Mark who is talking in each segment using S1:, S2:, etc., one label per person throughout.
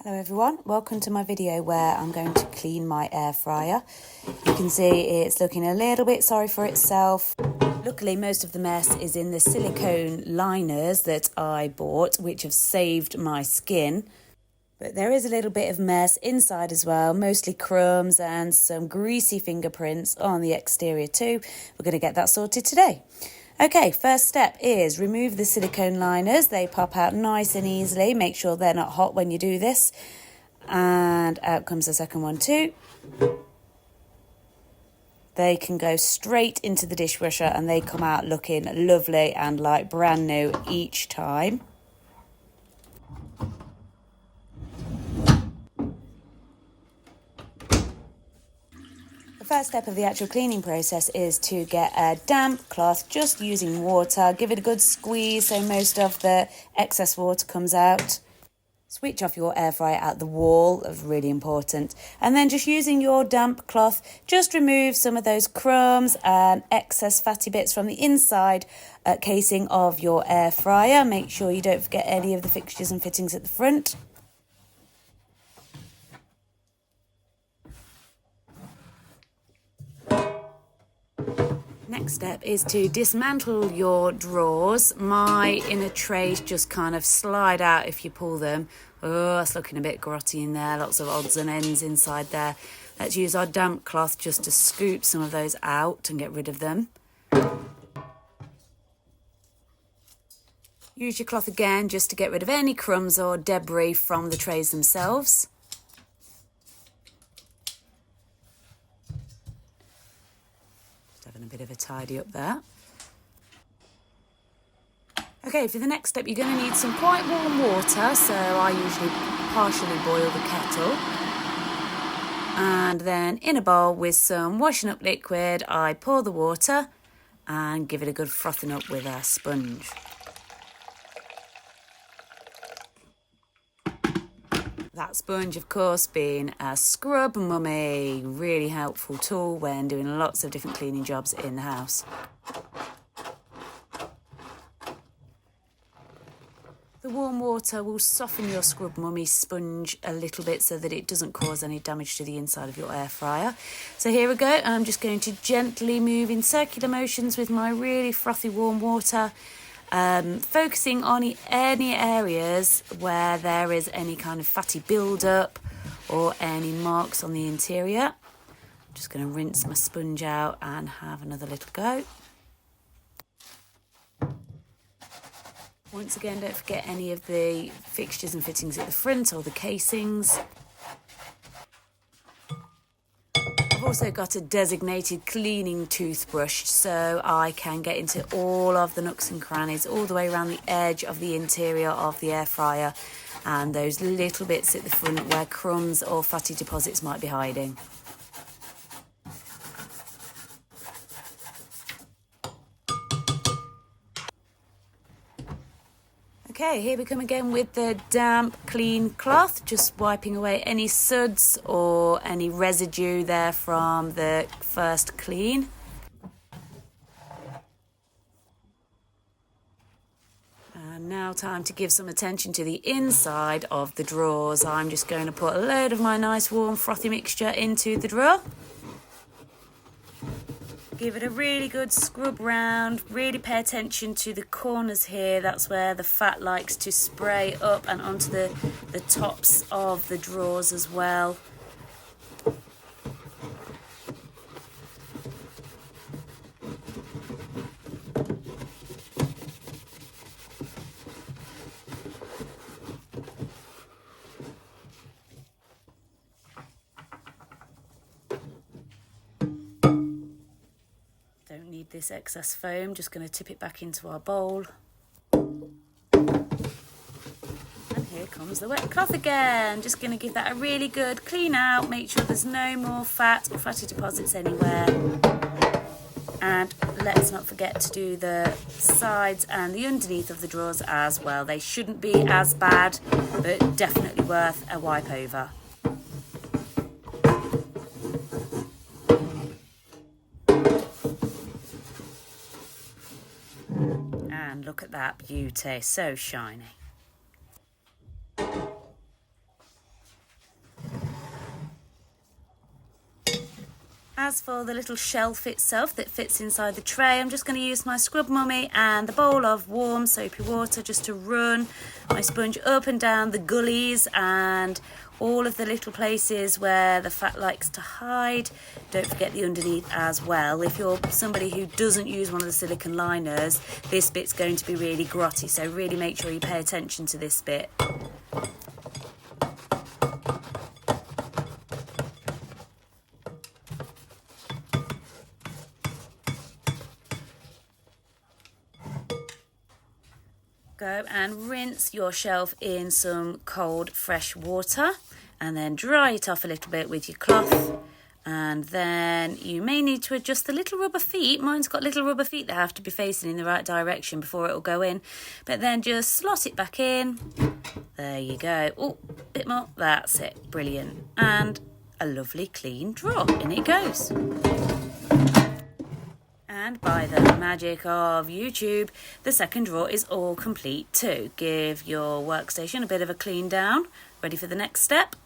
S1: Hello everyone, welcome to my video where I'm going to clean my air fryer. You can see it's looking a little bit sorry for itself. Luckily most of the mess is in the silicone liners that I bought, which have saved my skin. But there is a little bit of mess inside as well, mostly crumbs and some greasy fingerprints on the exterior too. We're going to get that sorted today. Okay, first step is remove the silicone liners. They pop out nice and easily. Make sure they're not hot when you do this. And out comes the second one too. They can go straight into the dishwasher and they come out looking lovely and like brand new each time. The first step of the actual cleaning process is to get a damp cloth, just using water. Give it a good squeeze so most of the excess water comes out. Switch off your air fryer at the wall, that's really important. And then just using your damp cloth, just remove some of those crumbs and excess fatty bits from the inside casing of your air fryer. Make sure you don't forget any of the fixtures and fittings at the front. Next step is to dismantle your drawers. My inner trays just kind of slide out if you pull them. Oh, it's looking a bit grotty in there, lots of odds and ends inside there. Let's use our damp cloth just to scoop some of those out and get rid of them. Use your cloth again just to get rid of any crumbs or debris from the trays themselves. Having a bit of a tidy up there. Okay, for the next step you're going to need some quite warm water, so I usually partially boil the kettle. And then in a bowl with some washing up liquid, I pour the water and give it a good frothing up with a sponge. That sponge, of course, being a Scrub Mummy, really helpful tool when doing lots of different cleaning jobs in the house. The warm water will soften your Scrub Mummy sponge a little bit so that it doesn't cause any damage to the inside of your air fryer. So here we go. I'm just going to gently move in circular motions with my really frothy warm water. Focusing on any areas where there is any kind of fatty build-up or any marks on the interior. I'm just going to rinse my sponge out and have another little go. Once again, don't forget any of the fixtures and fittings at the front or the casings. I've also got a designated cleaning toothbrush so I can get into all of the nooks and crannies all the way around the edge of the interior of the air fryer and those little bits at the front where crumbs or fatty deposits might be hiding. Okay, here we come again with the damp, clean cloth, just wiping away any suds or any residue there from the first clean. And now time to give some attention to the inside of the drawers. I'm just going to put a load of my nice warm frothy mixture into the drawer. Give it a really good scrub round, really pay attention to the corners here, that's where the fat likes to spray up and onto the tops of the drawers as well. Don't need this excess foam, just going to tip it back into our bowl. And here comes the wet cloth again. Just going to give that a really good clean out, make sure there's no more fat or fatty deposits anywhere. And let's not forget to do the sides and the underneath of the drawers as well. They shouldn't be as bad, but definitely worth a wipe over. And look at that beauty, so shiny. As for the little shelf itself that fits inside the tray, I'm just going to use my Scrub Mummy and the bowl of warm soapy water just to run my sponge up and down the gullies and all of the little places where the fat likes to hide. Don't forget the underneath as well. If you're somebody who doesn't use one of the silicone liners, this bit's going to be really grotty, so really make sure you pay attention to this bit. Go and rinse your shelf in some cold fresh water and then dry it off a little bit with your cloth, and then you may need to adjust the little rubber feet. Mine's got little rubber feet that have to be facing in the right direction before it will go in, but then just slot it back in. There you go. Oh, bit more. That's it. Brilliant. And a lovely clean drawer. In it goes. And by the magic of YouTube, the second drawer is all complete too. Give your workstation a bit of a clean down. Ready for the next step?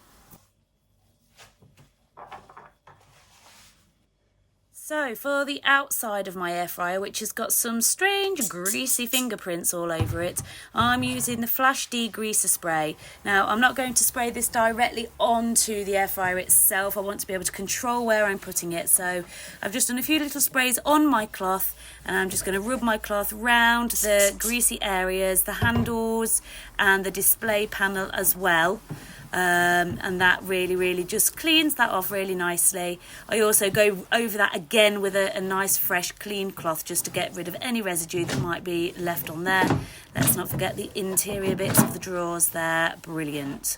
S1: So for the outside of my air fryer, which has got some strange greasy fingerprints all over it, I'm using the Flash Degreaser spray. Now, I'm not going to spray this directly onto the air fryer itself. I want to be able to control where I'm putting it. So I've just done a few little sprays on my cloth, and I'm just going to rub my cloth round the greasy areas, the handles and the display panel as well. And that really just cleans that off really nicely. I also go over that again with a nice fresh clean cloth just to get rid of any residue that might be left on there. Let's not forget the interior bits of the drawers there. Brilliant.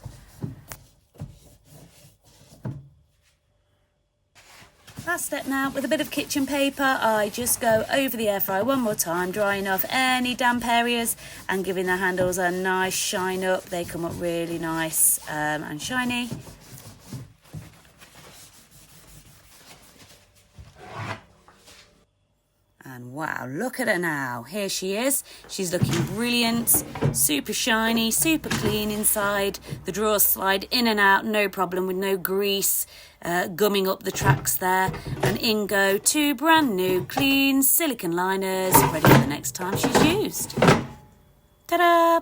S1: Last step now, with a bit of kitchen paper, I just go over the air fryer one more time, drying off any damp areas and giving the handles a nice shine up. They come up really nice and shiny. And wow, look at her now. Here she is. She's looking brilliant, super shiny, super clean inside. The drawers slide in and out, no problem, with no grease gumming up the tracks there. And in go 2 brand new clean silicone liners, ready for the next time she's used. Ta-da!